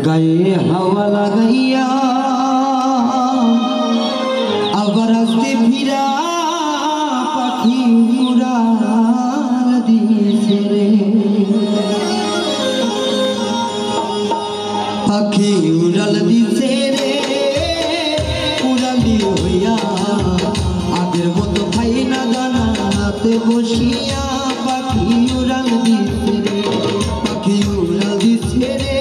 गाये हवा लगाइया आबार आस्ते फिरा पाखी उड़ाल दिएছে रे पाखी उड़ाल दिएছে रे उड़ाली हইয়া আগের মতো খাই না দানা হাতে বসিয়া পাখি উড়াল দিয়েছে রে পাখি উড়াল দিয়েছে রে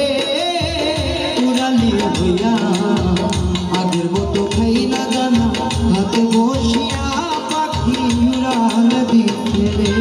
উড়ালি হইয়া আগের মতো খাই না দানা হাতে বসিয়া পাখি উড়াল দিয়েছে রে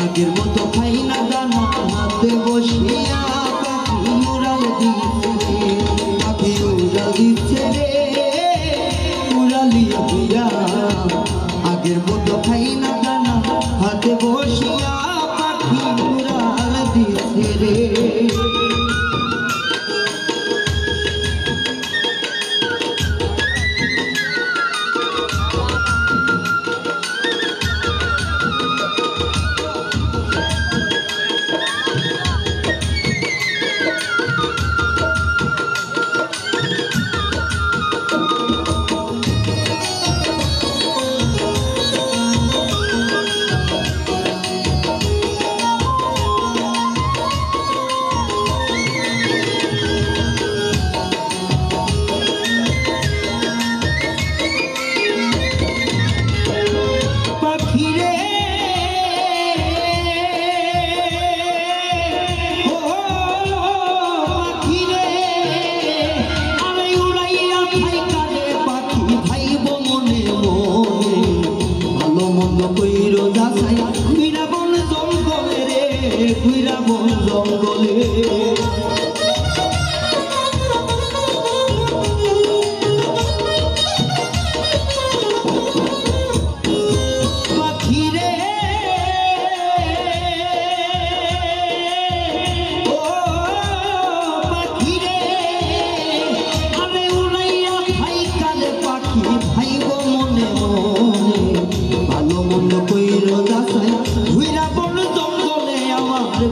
আগের মতো খাই না দানা হাতে বসিয়া পাখি উড়াল দিচ্ছে রে পাখি উড়াল দিচ্ছে রে উড়ালি হইয়া আগের মতো খাই না দানা হাতে বসিয়া পাখি উড়াল দিচ্ছে রে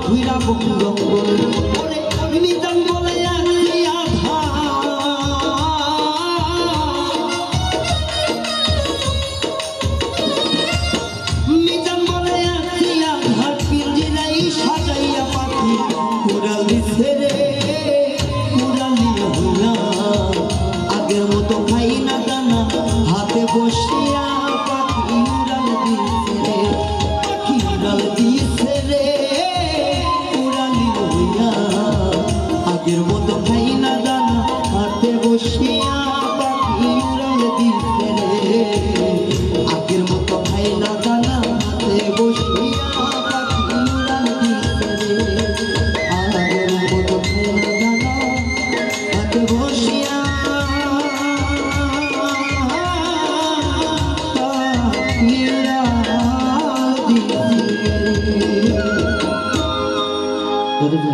ঘুরা বঙ্গল ওরে নিজাম বলে আসি আধা নিজাম বলে আসি আধা পিঞ্জিরাই সাজাইয়া পাখি উড়াল দিছে রে উড়ালি হইয়া আগের মতো খাই না দানা হাতে বসিয়া পাখি উড়াল দিছে রে পাখি উড়াল দিছে রে আগের মতো খাই না দানা হাতে বসিয়া পাখি উড়াল দিছে রে আগের মতো খাই না দানা হাতে বসিয়া পাখি উড়াল দিছে রে আগের মতো খাই না দানা হাতে বসিয়া পাখি উড়াল দিছে রে।